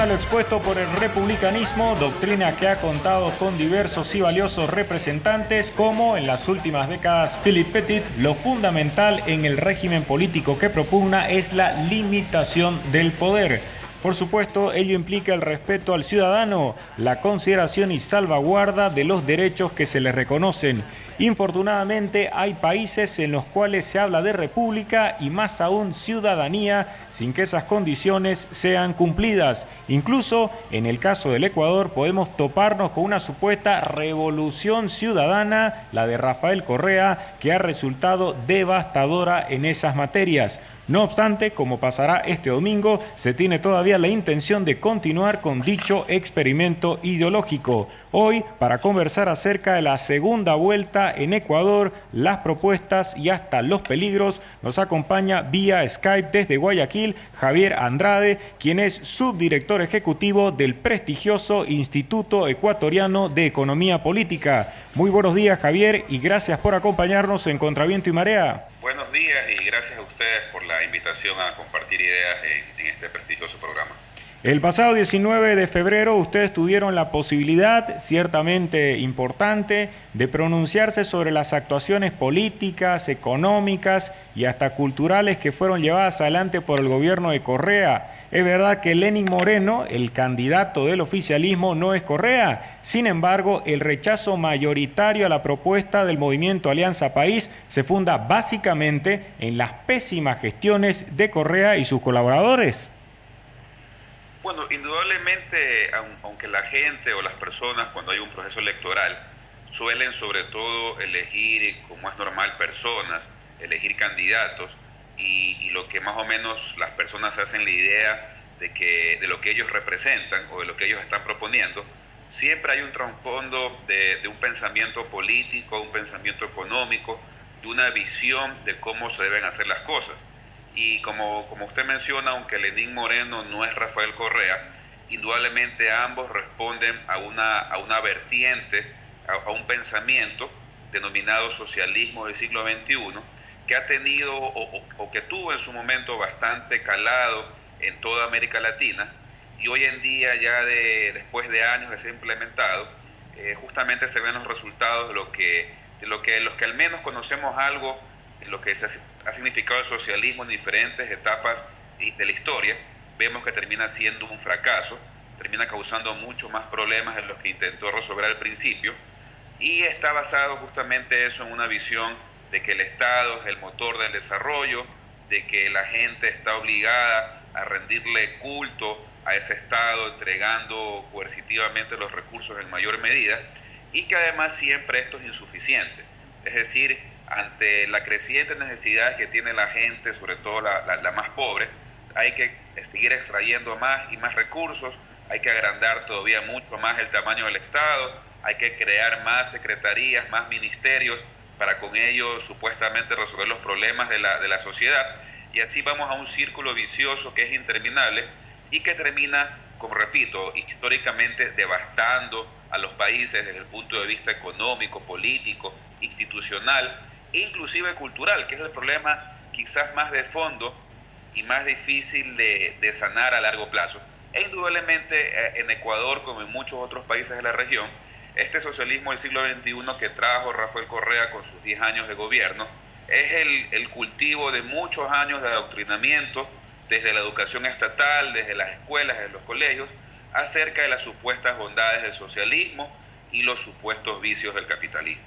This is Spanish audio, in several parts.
a lo expuesto por el republicanismo, doctrina que ha contado con diversos y valiosos representantes, como en las últimas décadas Philip Pettit, lo fundamental en el régimen político que propugna es la limitación del poder. Por supuesto, ello implica el respeto al ciudadano, la consideración y salvaguarda de los derechos que se le reconocen. Infortunadamente, hay países en los cuales se habla de república y más aún ciudadanía sin que esas condiciones sean cumplidas. Incluso, en el caso del Ecuador, podemos toparnos con una supuesta revolución ciudadana, la de Rafael Correa, que ha resultado devastadora en esas materias. No obstante, como pasará este domingo, se tiene todavía la intención de continuar con dicho experimento ideológico. Hoy, para conversar acerca de la segunda vuelta en Ecuador, las propuestas y hasta los peligros, nos acompaña vía Skype desde Guayaquil Javier Andrade, quien es subdirector ejecutivo del prestigioso Instituto Ecuatoriano de Economía Política. Muy buenos días, Javier, y gracias por acompañarnos en Contraviento y Marea. Buenos días y gracias a ustedes por la invitación a compartir ideas en este prestigioso programa. El pasado 19 de febrero ustedes tuvieron la posibilidad, ciertamente importante, de pronunciarse sobre las actuaciones políticas, económicas y hasta culturales que fueron llevadas adelante por el gobierno de Correa. Es verdad que Lenín Moreno, el candidato del oficialismo, no es Correa. Sin embargo, el rechazo mayoritario a la propuesta del movimiento Alianza País se funda básicamente en las pésimas gestiones de Correa y sus colaboradores. Bueno, indudablemente, aunque la gente o las personas cuando hay un proceso electoral suelen sobre todo elegir, como es normal, personas, elegir candidatos, y lo que más o menos las personas hacen la idea de lo que ellos representan o de lo que ellos están proponiendo, siempre hay un trasfondo de un pensamiento político, un pensamiento económico, de una visión de cómo se deben hacer las cosas. Y como usted menciona, aunque Lenín Moreno no es Rafael Correa, indudablemente ambos responden a una vertiente, a un pensamiento denominado socialismo del siglo XXI, que ha tenido o que tuvo en su momento bastante calado en toda América Latina, y hoy en día ya después de años de ser implementado, justamente se ven los resultados de los que al menos conocemos algo de lo que ha significado el socialismo en diferentes etapas de la historia. Vemos que termina siendo un fracaso, termina causando mucho más problemas de los que intentó resolver al principio, y está basado justamente eso en una visión de que el Estado es el motor del desarrollo, de que la gente está obligada a rendirle culto a ese Estado, entregando coercitivamente los recursos en mayor medida, y que además siempre esto es insuficiente. Es decir, ante la creciente necesidad que tiene la gente, sobre todo la más pobre, hay que seguir extrayendo más y más recursos, hay que agrandar todavía mucho más el tamaño del Estado, hay que crear más secretarías, más ministerios, para con ello supuestamente resolver los problemas de la sociedad, y así vamos a un círculo vicioso que es interminable y que termina, como repito, históricamente devastando a los países desde el punto de vista económico, político, institucional e inclusive cultural, que es el problema quizás más de fondo y más difícil de sanar a largo plazo. E indudablemente en Ecuador, como en muchos otros países de la región, este socialismo del siglo XXI que trajo Rafael Correa con sus 10 años de gobierno es el cultivo de muchos años de adoctrinamiento desde la educación estatal, desde las escuelas, desde los colegios, acerca de las supuestas bondades del socialismo y los supuestos vicios del capitalismo.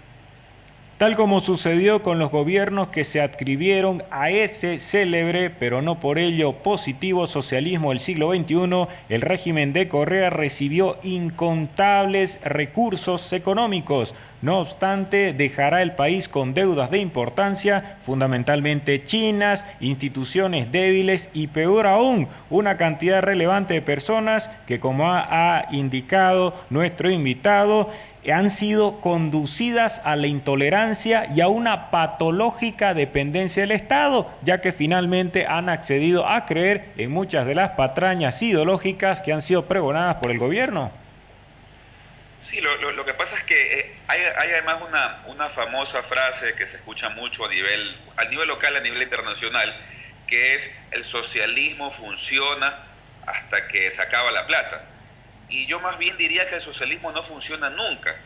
Tal como sucedió con los gobiernos que se adscribieron a ese célebre, pero no por ello positivo socialismo del siglo XXI, el régimen de Correa recibió incontables recursos económicos. No obstante, dejará el país con deudas de importancia, fundamentalmente chinas, instituciones débiles y peor aún, una cantidad relevante de personas que, como ha indicado nuestro invitado, han sido conducidas a la intolerancia y a una patológica dependencia del Estado, ya que finalmente han accedido a creer en muchas de las patrañas ideológicas que han sido pregonadas por el gobierno. Sí, lo que pasa es que hay además una famosa frase que se escucha mucho a nivel local, a nivel internacional, que es: el socialismo funciona hasta que se acaba la plata. Y yo más bien diría que el socialismo no funciona nunca,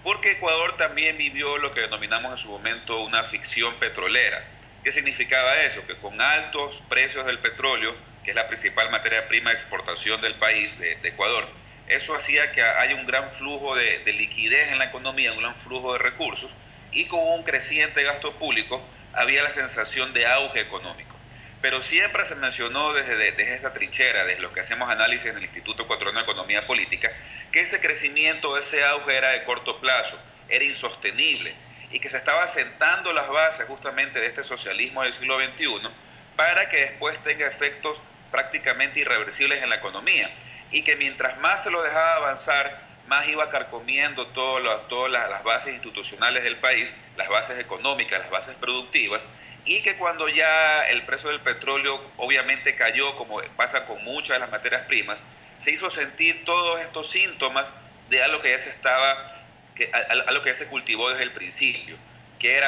porque Ecuador también vivió lo que denominamos en su momento una ficción petrolera. ¿Qué significaba eso? Que con altos precios del petróleo, que es la principal materia prima de exportación del país, de Ecuador, eso hacía que haya un gran flujo de liquidez en la economía, un gran flujo de recursos, y con un creciente gasto público había la sensación de auge económico. Pero siempre se mencionó desde esta trinchera, desde lo que hacemos análisis en el Instituto Ecuatoriano de Economía Política, que ese crecimiento, ese auge era de corto plazo, era insostenible, y que se estaba sentando las bases justamente de este socialismo del siglo XXI para que después tenga efectos prácticamente irreversibles en la economía, y que mientras más se lo dejaba avanzar, más iba carcomiendo todas las bases institucionales del país, las bases económicas, las bases productivas, y que cuando ya el precio del petróleo obviamente cayó, como pasa con muchas de las materias primas, se hizo sentir todos estos síntomas de algo que ya algo que ya se cultivó desde el principio, que era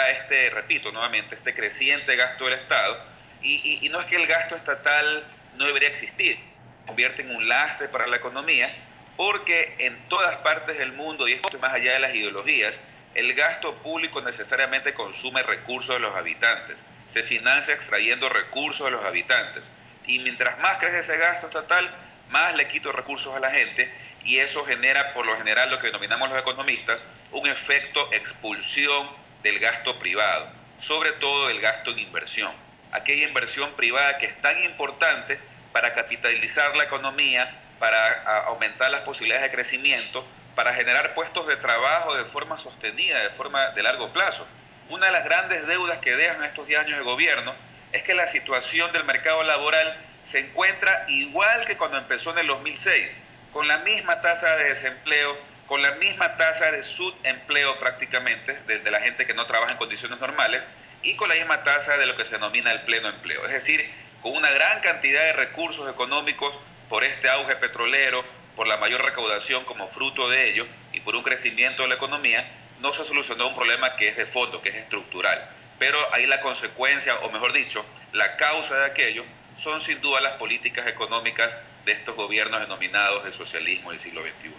repito nuevamente, este creciente gasto del Estado, y no es que el gasto estatal no debería existir, se convierte en un lastre para la economía, porque en todas partes del mundo, y esto más allá de las ideologías, el gasto público necesariamente consume recursos de los habitantes, se financia extrayendo recursos de los habitantes, y mientras más crece ese gasto estatal, más le quito recursos a la gente, y eso genera por lo general lo que denominamos los economistas un efecto expulsión del gasto privado, sobre todo del gasto en inversión. Aquella inversión privada que es tan importante para capitalizar la economía, para aumentar las posibilidades de crecimiento, para generar puestos de trabajo de forma sostenida, de forma de largo plazo. Una de las grandes deudas que dejan estos 10 años de gobierno es que la situación del mercado laboral se encuentra igual que cuando empezó en el 2006, con la misma tasa de desempleo, con la misma tasa de subempleo prácticamente, de la gente que no trabaja en condiciones normales, y con la misma tasa de lo que se denomina el pleno empleo. Es decir, con una gran cantidad de recursos económicos por este auge petrolero, por la mayor recaudación como fruto de ello y por un crecimiento de la economía, no se solucionó un problema que es de fondo, que es estructural. Pero ahí la consecuencia, o mejor dicho, la causa de aquello, son sin duda las políticas económicas de estos gobiernos denominados de socialismo del siglo XXI.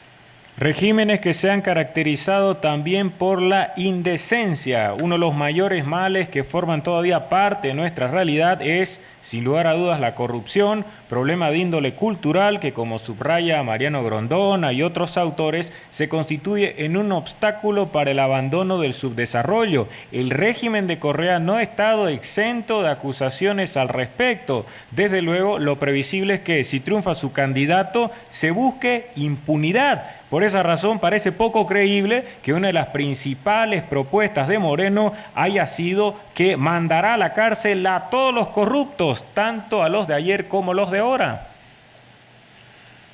Regímenes que se han caracterizado también por la indecencia. Uno de los mayores males que forman todavía parte de nuestra realidad es, sin lugar a dudas, la corrupción, problema de índole cultural que, como subraya Mariano Grondona y otros autores, se constituye en un obstáculo para el abandono del subdesarrollo. El régimen de Correa no ha estado exento de acusaciones al respecto. Desde luego, lo previsible es que, si triunfa su candidato, se busque impunidad. Por esa razón parece poco creíble que una de las principales propuestas de Moreno haya sido que mandará a la cárcel a todos los corruptos, tanto a los de ayer como a los de ahora.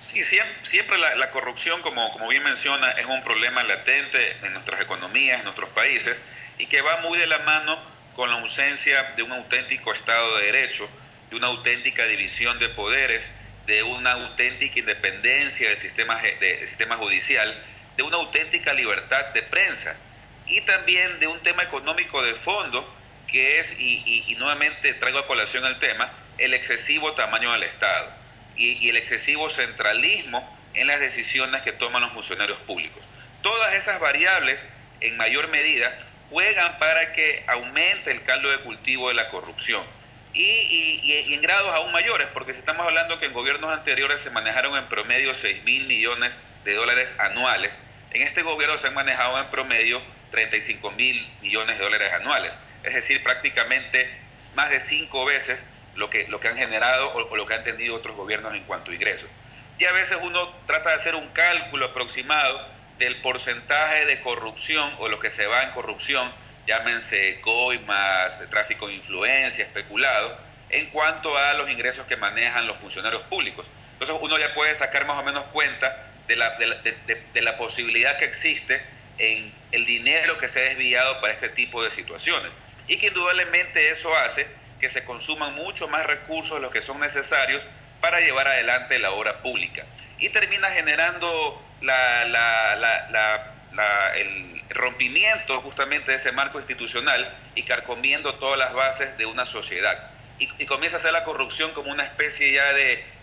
Sí, siempre la corrupción, como bien menciona, es un problema latente en nuestras economías, en nuestros países, y que va muy de la mano con la ausencia de un auténtico Estado de Derecho, de una auténtica división de poderes, de una auténtica independencia del sistema judicial, de una auténtica libertad de prensa y también de un tema económico de fondo que es, y nuevamente traigo a colación el tema, el excesivo tamaño del Estado y el excesivo centralismo en las decisiones que toman los funcionarios públicos. Todas esas variables en mayor medida juegan para que aumente el caldo de cultivo de la corrupción. Y en grados aún mayores, porque si estamos hablando que en gobiernos anteriores se manejaron en promedio 6.000 millones de dólares anuales, en este gobierno se han manejado en promedio 35.000 millones de dólares anuales, es decir, prácticamente más de 5 veces lo que han generado o lo que han tenido otros gobiernos en cuanto a ingresos. Y a veces uno trata de hacer un cálculo aproximado del porcentaje de corrupción o lo que se va en corrupción, llámense coimas, tráfico de influencia, especulado, en cuanto a los ingresos que manejan los funcionarios públicos. Entonces uno ya puede sacar más o menos cuenta de la posibilidad que existe en el dinero que se ha desviado para este tipo de situaciones. Y que indudablemente eso hace que se consuman mucho más recursos de los que son necesarios para llevar adelante la obra pública. Y termina generando el rompimiento justamente de ese marco institucional y carcomiendo todas las bases de una sociedad. Y comienza a ser la corrupción como una especie ya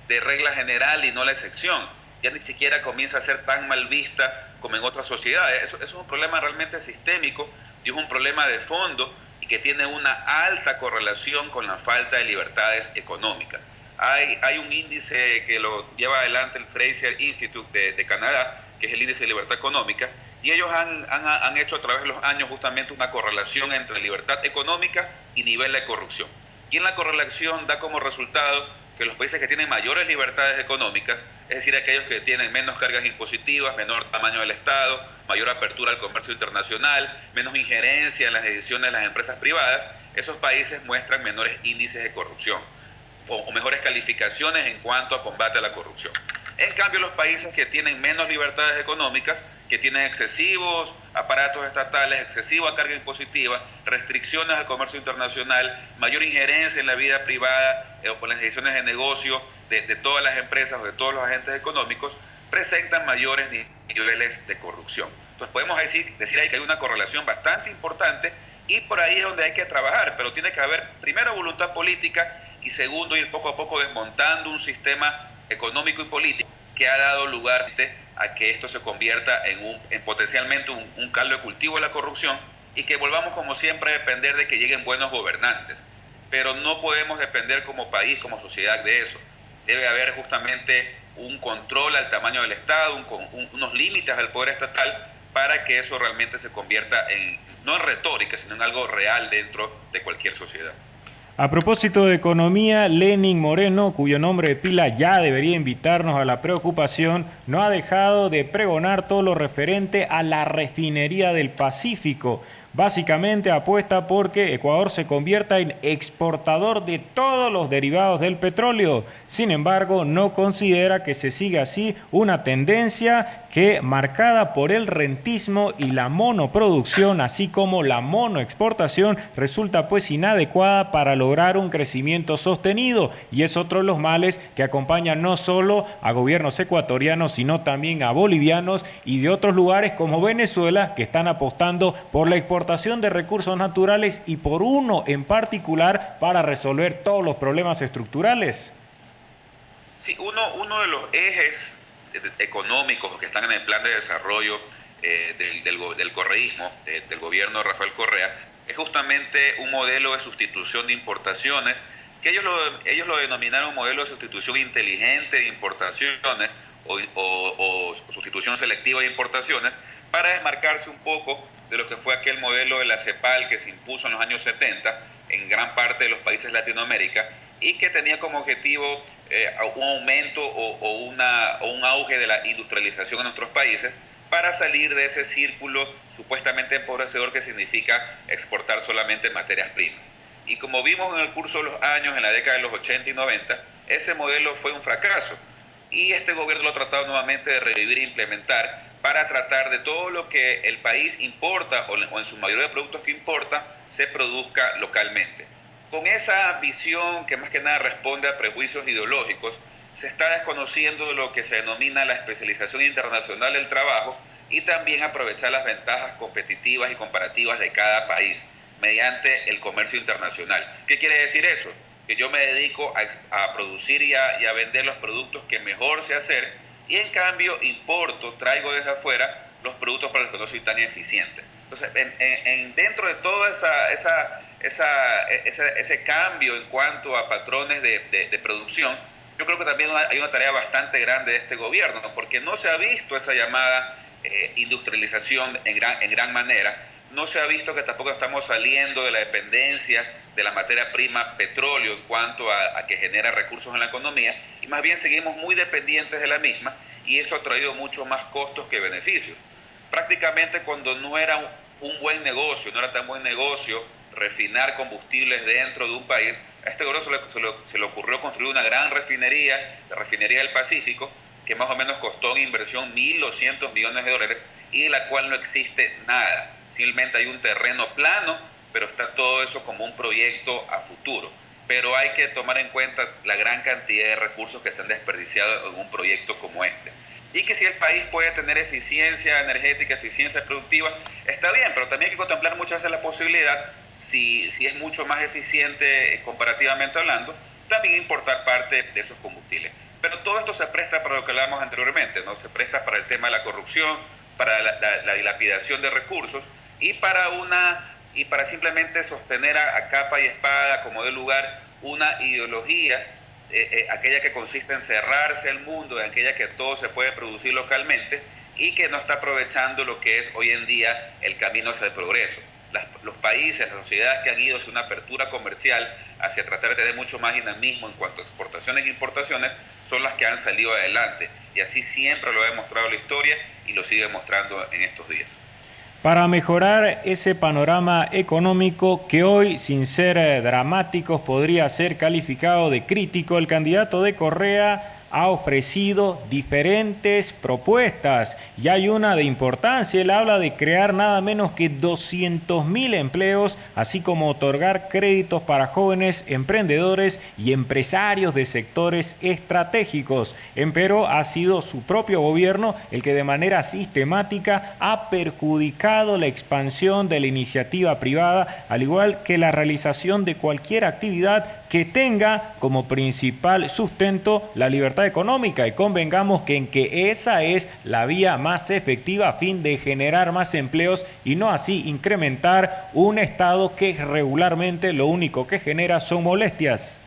de regla general y no la excepción. Ya ni siquiera comienza a ser tan mal vista como en otras sociedades. Eso es un problema realmente sistémico y es un problema de fondo y que tiene una alta correlación con la falta de libertades económicas. Hay un índice que lo lleva adelante el Fraser Institute de Canadá, que es el índice de libertad económica, y ellos han hecho a través de los años justamente una correlación entre libertad económica y nivel de corrupción. Y en la correlación da como resultado que los países que tienen mayores libertades económicas, es decir, aquellos que tienen menos cargas impositivas, menor tamaño del Estado, mayor apertura al comercio internacional, menos injerencia en las decisiones de las empresas privadas, esos países muestran menores índices de corrupción o mejores calificaciones en cuanto a combate a la corrupción. En cambio, los países que tienen menos libertades económicas, que tienen excesivos aparatos estatales, excesiva carga impositiva, restricciones al comercio internacional, mayor injerencia en la vida privada o en las decisiones de negocio de todas las empresas o de todos los agentes económicos, presentan mayores niveles de corrupción. Entonces podemos decir ahí que hay una correlación bastante importante y por ahí es donde hay que trabajar, pero tiene que haber primero voluntad política y segundo ir poco a poco desmontando un sistema económico y político que ha dado lugar a que esto se convierta en potencialmente un caldo de cultivo de la corrupción y que volvamos como siempre a depender de que lleguen buenos gobernantes. Pero no podemos depender como país, como sociedad de eso. Debe haber justamente un control al tamaño del Estado, unos límites al poder estatal para que eso realmente se convierta no en retórica, sino en algo real dentro de cualquier sociedad. A propósito de economía, Lenin Moreno, cuyo nombre de pila ya debería invitarnos a la preocupación, no ha dejado de pregonar todo lo referente a la refinería del Pacífico. Básicamente apuesta porque Ecuador se convierta en exportador de todos los derivados del petróleo. Sin embargo, no considera que se siga así una tendencia que, marcada por el rentismo y la monoproducción, así como la monoexportación, resulta pues inadecuada para lograr un crecimiento sostenido. Y es otro de los males que acompañan no solo a gobiernos ecuatorianos, sino también a bolivianos y de otros lugares como Venezuela, que están apostando por la exportación de recursos naturales y por uno en particular para resolver todos los problemas estructurales. Sí, uno de los ejes económicos que están en el plan de desarrollo del correísmo, del gobierno de Rafael Correa, es justamente un modelo de sustitución de importaciones, que ellos lo denominaron modelo de sustitución inteligente de importaciones o sustitución selectiva de importaciones, para desmarcarse un poco de lo que fue aquel modelo de la CEPAL que se impuso en los años 70 en gran parte de los países de Latinoamérica y que tenía como objetivo un aumento o un auge de la industrialización en nuestros países para salir de ese círculo supuestamente empobrecedor que significa exportar solamente materias primas. Y como vimos en el curso de los años, en la década de los 80 y 90, ese modelo fue un fracaso y este gobierno lo ha tratado nuevamente de revivir e implementar para tratar de todo lo que el país importa o en su mayoría de productos que importa se produzca localmente. Con esa visión que más que nada responde a prejuicios ideológicos, se está desconociendo de lo que se denomina la especialización internacional del trabajo y también aprovechar las ventajas competitivas y comparativas de cada país mediante el comercio internacional. ¿Qué quiere decir eso? Que yo me dedico a producir y a vender los productos que mejor sé hacer y en cambio traigo desde afuera los productos para los que no soy tan eficiente. Entonces, dentro de todo ese cambio en cuanto a patrones de producción, yo creo que también hay una tarea bastante grande de este gobierno, ¿no? Porque no se ha visto esa llamada industrialización en gran manera, no se ha visto que tampoco estamos saliendo de la dependencia de la materia prima petróleo en cuanto a que genera recursos en la economía, y más bien seguimos muy dependientes de la misma, y eso ha traído mucho más costos que beneficios. Prácticamente cuando no era un buen negocio, no era tan buen negocio refinar combustibles dentro de un país, a este gobierno se le ocurrió construir una gran refinería, la refinería del Pacífico, que más o menos costó en inversión 1.200 millones de dólares y de la cual no existe nada. Simplemente hay un terreno plano, pero está todo eso como un proyecto a futuro. Pero hay que tomar en cuenta la gran cantidad de recursos que se han desperdiciado en un proyecto como este. Y que si el país puede tener eficiencia energética, eficiencia productiva, está bien, pero también hay que contemplar muchas veces la posibilidad, si es mucho más eficiente comparativamente hablando, también importar parte de esos combustibles. Pero todo esto se presta para lo que hablábamos anteriormente, ¿no? Se presta para el tema de la corrupción, para la dilapidación de recursos y para simplemente sostener a capa y espada, como de lugar, una ideología, aquella que consiste en cerrarse al mundo, aquella que todo se puede producir localmente y que no está aprovechando lo que es hoy en día el camino hacia el progreso. Los países, las sociedades que han ido hacia una apertura comercial, hacia tratar de tener mucho más dinamismo en cuanto a exportaciones e importaciones, son las que han salido adelante. Y así siempre lo ha demostrado la historia y lo sigue mostrando en estos días. Para mejorar ese panorama económico que hoy, sin ser dramáticos, podría ser calificado de crítico, el candidato de Correa ha ofrecido diferentes propuestas y hay una de importancia. Él habla de crear nada menos que 200.000 empleos, así como otorgar créditos para jóvenes emprendedores y empresarios de sectores estratégicos. Empero ha sido su propio gobierno el que de manera sistemática ha perjudicado la expansión de la iniciativa privada, al igual que la realización de cualquier actividad que tenga como principal sustento la libertad económica, y convengamos en que esa es la vía más efectiva a fin de generar más empleos y no así incrementar un Estado que regularmente lo único que genera son molestias.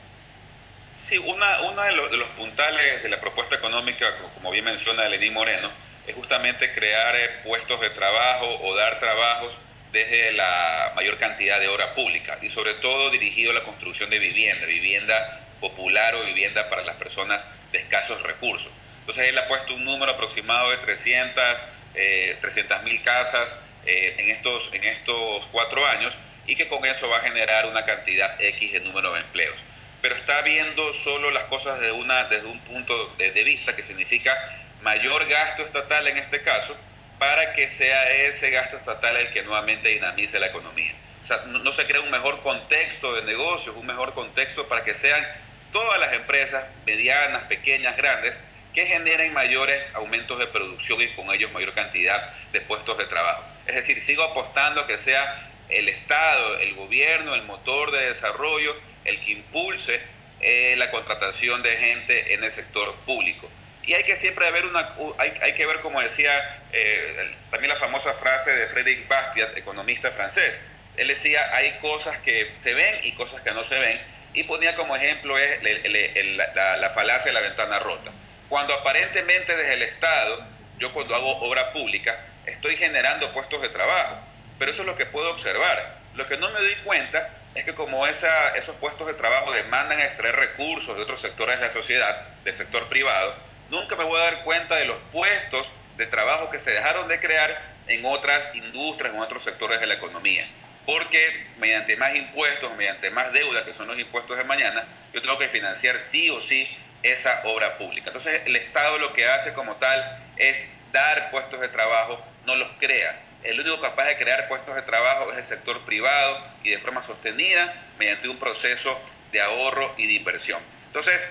Sí, una de los puntales de la propuesta económica, como bien menciona Lenín Moreno, es justamente crear puestos de trabajo o dar trabajos desde la mayor cantidad de obra pública y sobre todo dirigido a la construcción de vivienda popular o vivienda para las personas de escasos recursos. Entonces él ha puesto un número aproximado de 300.000 casas en estos 4 años y que con eso va a generar una cantidad X de número de empleos. Pero está viendo solo las cosas desde un punto de vista que significa mayor gasto estatal en este caso, para que sea ese gasto estatal el que nuevamente dinamice la economía. O sea, no se crea un mejor contexto de negocios, un mejor contexto para que sean todas las empresas, medianas, pequeñas, grandes, que generen mayores aumentos de producción y con ellos mayor cantidad de puestos de trabajo. Es decir, sigo apostando a que sea el Estado, el gobierno, el motor de desarrollo, el que impulse la contratación de gente en el sector público. Y hay que siempre ver hay que ver, como decía también la famosa frase de Frédéric Bastiat, economista francés. Él decía, hay cosas que se ven y cosas que no se ven, y ponía como ejemplo la falacia de la ventana rota. Cuando aparentemente desde el Estado, yo cuando hago obra pública, estoy generando puestos de trabajo, pero eso es lo que puedo observar. Lo que no me doy cuenta es que como esos puestos de trabajo demandan extraer recursos de otros sectores de la sociedad, del sector privado, nunca me voy a dar cuenta de los puestos de trabajo que se dejaron de crear en otras industrias, en otros sectores de la economía. Porque mediante más impuestos, mediante más deuda, que son los impuestos de mañana, yo tengo que financiar sí o sí esa obra pública. Entonces el Estado lo que hace como tal es dar puestos de trabajo, no los crea. El único capaz de crear puestos de trabajo es el sector privado y de forma sostenida mediante un proceso de ahorro y de inversión. Entonces,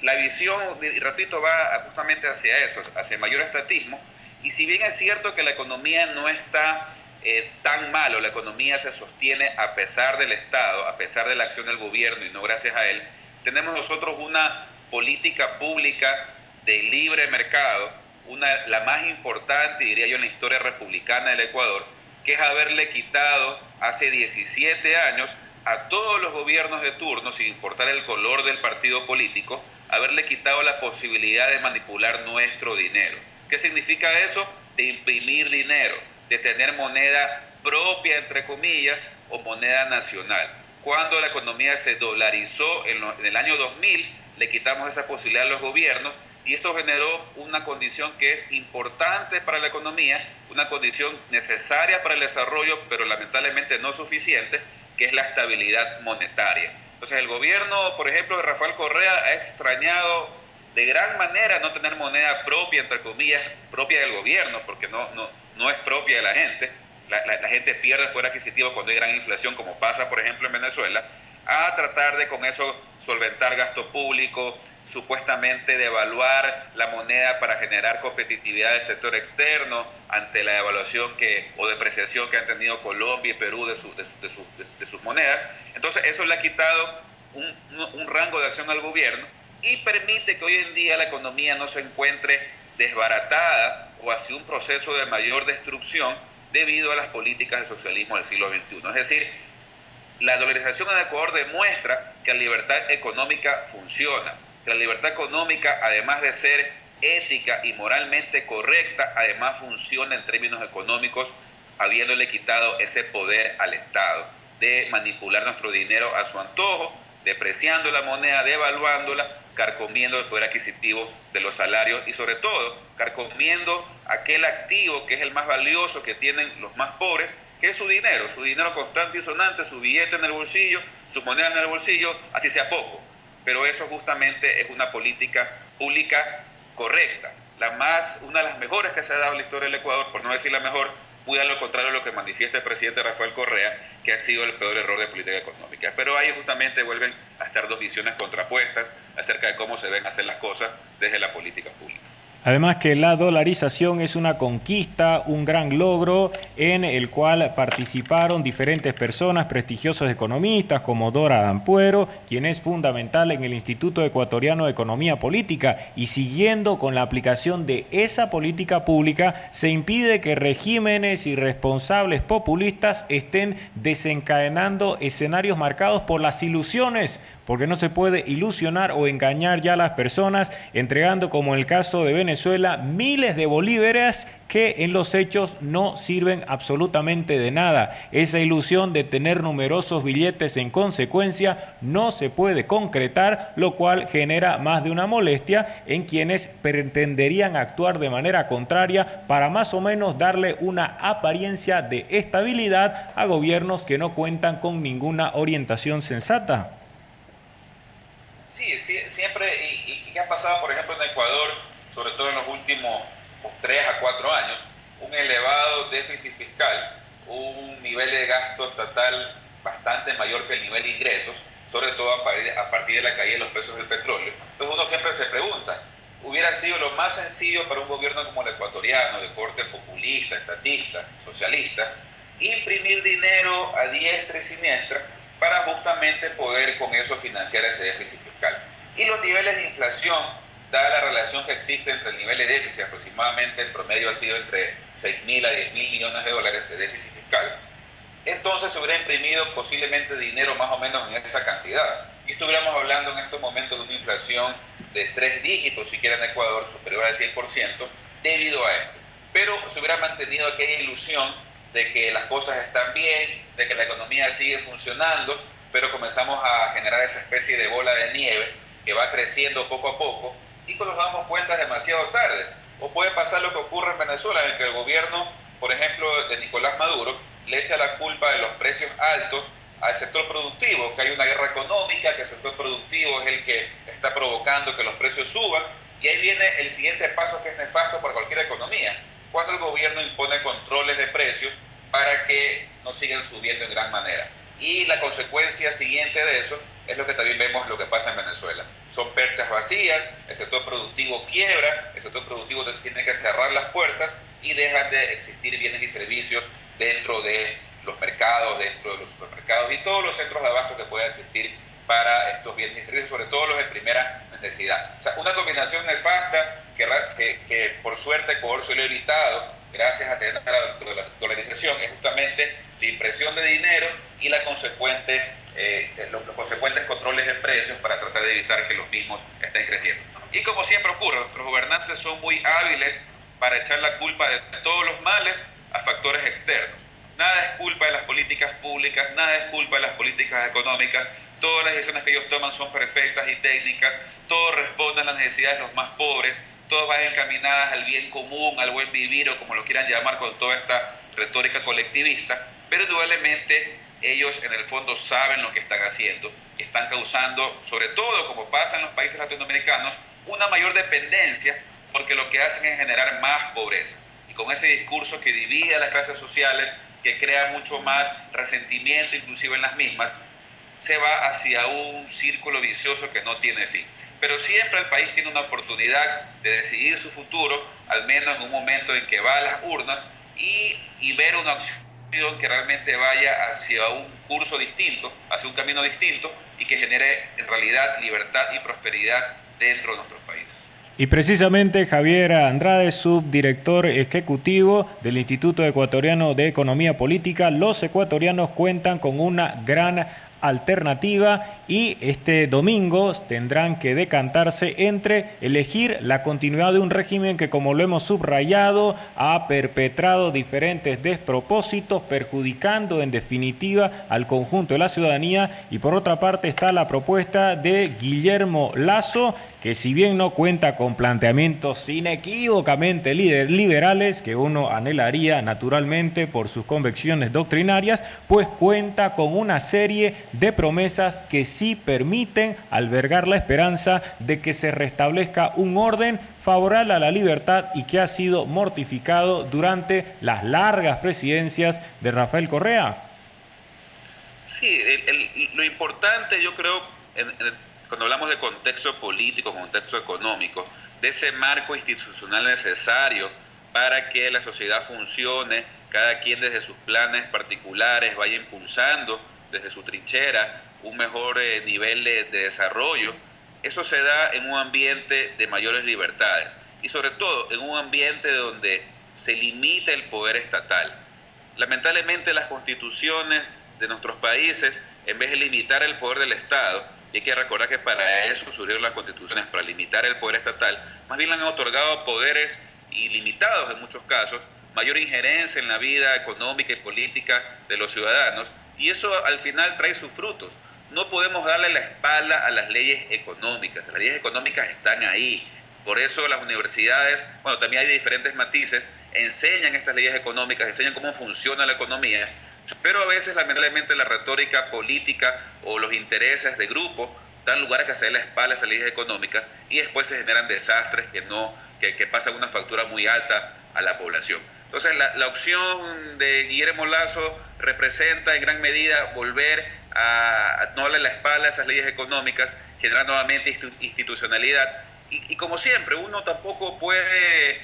la visión, y repito, va justamente hacia eso, hacia mayor estatismo. Y si bien es cierto que la economía no está tan mal, o la economía se sostiene a pesar del Estado, a pesar de la acción del gobierno y no gracias a él, tenemos nosotros una política pública de libre mercado, la más importante, diría yo, en la historia republicana del Ecuador, que es haberle quitado hace 17 años a todos los gobiernos de turno, sin importar el color del partido político, haberle quitado la posibilidad de manipular nuestro dinero. ¿Qué significa eso? De imprimir dinero, de tener moneda propia, entre comillas, o moneda nacional. Cuando la economía se dolarizó en el año 2000, le quitamos esa posibilidad a los gobiernos, y eso generó una condición que es importante para la economía, una condición necesaria para el desarrollo, pero lamentablemente no suficiente, que es la estabilidad monetaria. Entonces el gobierno, por ejemplo, de Rafael Correa ha extrañado de gran manera no tener moneda propia, entre comillas, propia del gobierno, porque no es propia de la gente. La gente pierde poder adquisitivo cuando hay gran inflación, como pasa, por ejemplo, en Venezuela, a tratar de con eso solventar gasto público, supuestamente devaluar la moneda para generar competitividad del sector externo ante la devaluación o depreciación que han tenido Colombia y Perú de sus monedas. Entonces eso le ha quitado un rango de acción al gobierno, y permite que hoy en día la economía no se encuentre desbaratada o hacia un proceso de mayor destrucción debido a las políticas del socialismo del siglo XXI. Es decir, la dolarización en Ecuador demuestra que la libertad económica funciona, que la libertad económica, además de ser ética y moralmente correcta, además funciona en términos económicos, habiéndole quitado ese poder al Estado de manipular nuestro dinero a su antojo, depreciando la moneda, devaluándola, carcomiendo el poder adquisitivo de los salarios y sobre todo carcomiendo aquel activo que es el más valioso que tienen los más pobres, que es su dinero constante y sonante, su billete en el bolsillo, sus monedas en el bolsillo, así sea poco. Pero eso justamente es una política pública correcta, una de las mejores que se ha dado en la historia del Ecuador, por no decir la mejor, muy a lo contrario de lo que manifiesta el presidente Rafael Correa, que ha sido el peor error de política económica. Pero ahí justamente vuelven a estar dos visiones contrapuestas acerca de cómo se deben hacer las cosas desde la política pública. Además que la dolarización es una conquista, un gran logro en el cual participaron diferentes personas, prestigiosos economistas como Dora Dampuero, quien es fundamental en el Instituto Ecuatoriano de Economía Política, y siguiendo con la aplicación de esa política pública se impide que regímenes irresponsables populistas estén desencadenando escenarios marcados por las ilusiones, porque no se puede ilusionar o engañar ya a las personas, entregando, como en el caso de Venezuela, miles de bolívares que en los hechos no sirven absolutamente de nada. Esa ilusión de tener numerosos billetes en consecuencia no se puede concretar, lo cual genera más de una molestia en quienes pretenderían actuar de manera contraria para más o menos darle una apariencia de estabilidad a gobiernos que no cuentan con ninguna orientación sensata. Sí, siempre, y que ha pasado, por ejemplo, en Ecuador, sobre todo en los últimos 3 a 4 años, un elevado déficit fiscal, un nivel de gasto estatal bastante mayor que el nivel de ingresos, sobre todo a partir de la caída de los precios del petróleo. Entonces uno siempre se pregunta, hubiera sido lo más sencillo para un gobierno como el ecuatoriano, de corte populista, estatista, socialista, imprimir dinero a diestra y siniestra para justamente poder con eso financiar ese déficit fiscal. Y los niveles de inflación, dada la relación que existe entre el nivel de déficit, aproximadamente el promedio ha sido entre 6.000 a 10.000 millones de dólares de déficit fiscal, entonces se hubiera imprimido posiblemente dinero más o menos en esa cantidad. Y estuviéramos hablando en estos momentos de una inflación de 3 dígitos, si quieren en Ecuador, superior al 100%, debido a esto. Pero se hubiera mantenido aquella ilusión de que las cosas están bien, de que la economía sigue funcionando, pero comenzamos a generar esa especie de bola de nieve que va creciendo poco a poco y cuando nos damos cuenta es demasiado tarde. O puede pasar lo que ocurre en Venezuela, en que el gobierno, por ejemplo, de Nicolás Maduro, le echa la culpa de los precios altos al sector productivo, que hay una guerra económica, que el sector productivo es el que está provocando que los precios suban, y ahí viene el siguiente paso que es nefasto para cualquier economía, cuando el gobierno impone controles de precios para que no sigan subiendo en gran manera. Y la consecuencia siguiente de eso es lo que también vemos lo que pasa en Venezuela. Son perchas vacías, el sector productivo quiebra, el sector productivo tiene que cerrar las puertas y dejan de existir bienes y servicios dentro de los mercados, dentro de los supermercados y todos los centros de abasto que puedan existir para estos bienes y servicios, sobre todo los de primera necesidad. O sea, una combinación nefasta que por suerte Ecuador se lo ha evitado gracias a tener la dolarización, es justamente la impresión de dinero y los consecuentes controles de precios para tratar de evitar que los mismos estén creciendo. Y como siempre ocurre, nuestros gobernantes son muy hábiles para echar la culpa de todos los males a factores externos. Nada es culpa de las políticas públicas, nada es culpa de las políticas económicas, todas las decisiones que ellos toman son perfectas y técnicas, todo responde a las necesidades de los más pobres, todas van encaminadas al bien común, al buen vivir o como lo quieran llamar con toda esta retórica colectivista, pero indudablemente ellos en el fondo saben lo que están haciendo y están causando, sobre todo como pasa en los países latinoamericanos, una mayor dependencia porque lo que hacen es generar más pobreza. Y con ese discurso que divide a las clases sociales, que crea mucho más resentimiento inclusive en las mismas, se va hacia un círculo vicioso que no tiene fin. Pero siempre el país tiene una oportunidad de decidir su futuro, al menos en un momento en que va a las urnas y ver una opción que realmente vaya hacia un curso distinto, hacia un camino distinto y que genere en realidad libertad y prosperidad dentro de nuestros países. Y precisamente Javier Andrade, subdirector ejecutivo del Instituto Ecuatoriano de Economía Política, los ecuatorianos cuentan con una gran alternativa y este domingo tendrán que decantarse entre elegir la continuidad de un régimen que, como lo hemos subrayado, ha perpetrado diferentes despropósitos, perjudicando en definitiva al conjunto de la ciudadanía, y por otra parte está la propuesta de Guillermo Lasso, que si bien no cuenta con planteamientos inequívocamente liberales, que uno anhelaría naturalmente por sus convicciones doctrinarias, pues cuenta con una serie de promesas que sí permiten albergar la esperanza de que se restablezca un orden favorable a la libertad y que ha sido mortificado durante las largas presidencias de Rafael Correa. Sí, lo importante, yo creo, cuando hablamos de contexto político, contexto económico, de ese marco institucional necesario para que la sociedad funcione, cada quien desde sus planes particulares vaya impulsando desde su trinchera un mejor nivel de desarrollo. Eso se da en un ambiente de mayores libertades y sobre todo en un ambiente donde se limita el poder estatal. Lamentablemente las constituciones de nuestros países, en vez de limitar el poder del Estado, y hay que recordar que para eso surgieron las constituciones, para limitar el poder estatal, más bien le han otorgado poderes ilimitados en muchos casos, mayor injerencia en la vida económica y política de los ciudadanos, y eso al final trae sus frutos. No podemos darle la espalda a las leyes económicas. Las leyes económicas están ahí. Por eso las universidades, bueno, también hay diferentes matices, enseñan estas leyes económicas, enseñan cómo funciona la economía, pero a veces lamentablemente la retórica política o los intereses de grupos dan lugar a que se dé la espalda a esas leyes económicas y después se generan desastres que pasan una factura muy alta a la población. Entonces la opción de Guillermo Lasso representa en gran medida volver a no darle la espalda a esas leyes económicas, generar nuevamente institucionalidad y como siempre uno tampoco puede,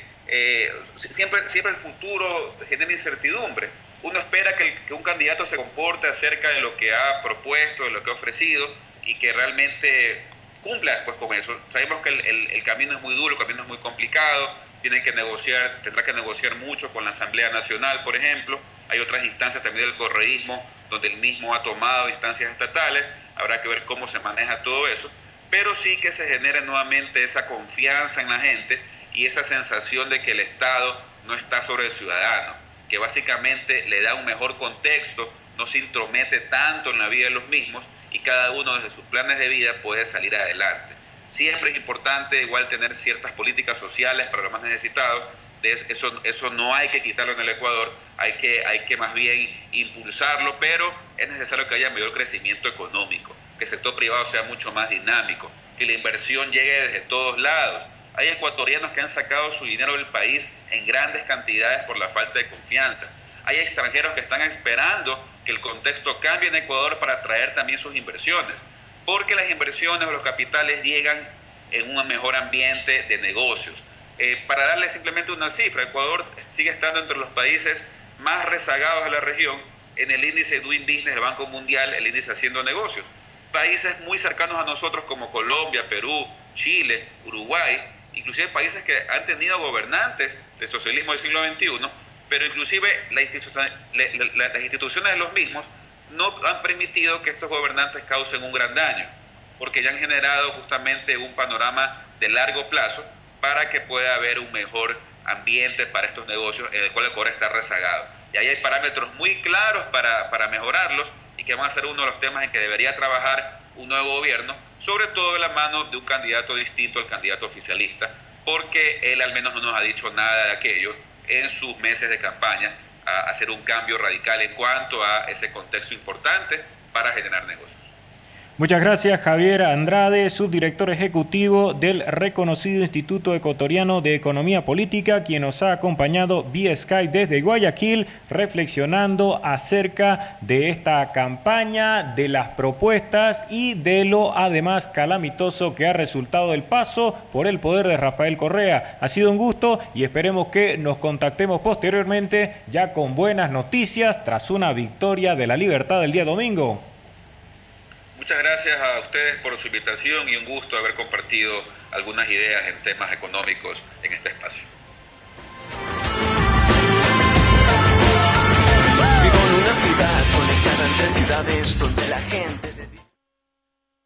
siempre el futuro genera incertidumbre. Uno espera que un candidato se comporte acerca de lo que ha propuesto, de lo que ha ofrecido y que realmente cumpla pues con eso. Sabemos que el camino es muy duro, el camino es muy complicado, tendrá que negociar mucho con la Asamblea Nacional, por ejemplo. Hay otras instancias también del correísmo donde el mismo ha tomado instancias estatales, habrá que ver cómo se maneja todo eso, pero sí que se genere nuevamente esa confianza en la gente y esa sensación de que el Estado no está sobre el ciudadano, que básicamente le da un mejor contexto, no se intromete tanto en la vida de los mismos y cada uno desde sus planes de vida puede salir adelante. Siempre es importante igual tener ciertas políticas sociales para los más necesitados, eso no hay que quitarlo en el Ecuador, hay que más bien impulsarlo, pero es necesario que haya mayor crecimiento económico, que el sector privado sea mucho más dinámico, que la inversión llegue desde todos lados. Hay ecuatorianos que han sacado su dinero del país en grandes cantidades por la falta de confianza. Hay extranjeros que están esperando que el contexto cambie en Ecuador para atraer también sus inversiones, porque las inversiones o los capitales llegan en un mejor ambiente de negocios. Para darle simplemente una cifra, Ecuador sigue estando entre los países más rezagados de la región en el índice Doing Business del Banco Mundial, el índice Haciendo Negocios. Países muy cercanos a nosotros como Colombia, Perú, Chile, Uruguay, inclusive países que han tenido gobernantes del socialismo del siglo XXI, pero inclusive las instituciones de los mismos no han permitido que estos gobernantes causen un gran daño, porque ya han generado justamente un panorama de largo plazo para que pueda haber un mejor ambiente para estos negocios en el cual Ecuador está rezagado. Y ahí hay parámetros muy claros para mejorarlos y que van a ser uno de los temas en que debería trabajar un nuevo gobierno, sobre todo de la mano de un candidato distinto al candidato oficialista, porque él al menos no nos ha dicho nada de aquello en sus meses de campaña, a hacer un cambio radical en cuanto a ese contexto importante para generar negocios. Muchas gracias, Javier Andrade, subdirector ejecutivo del reconocido Instituto Ecuatoriano de Economía Política, quien nos ha acompañado vía Skype desde Guayaquil, reflexionando acerca de esta campaña, de las propuestas y de lo además calamitoso que ha resultado el paso por el poder de Rafael Correa. Ha sido un gusto y esperemos que nos contactemos posteriormente ya con buenas noticias tras una victoria de la libertad el día domingo. Muchas gracias a ustedes por su invitación y un gusto haber compartido algunas ideas en temas económicos en este espacio.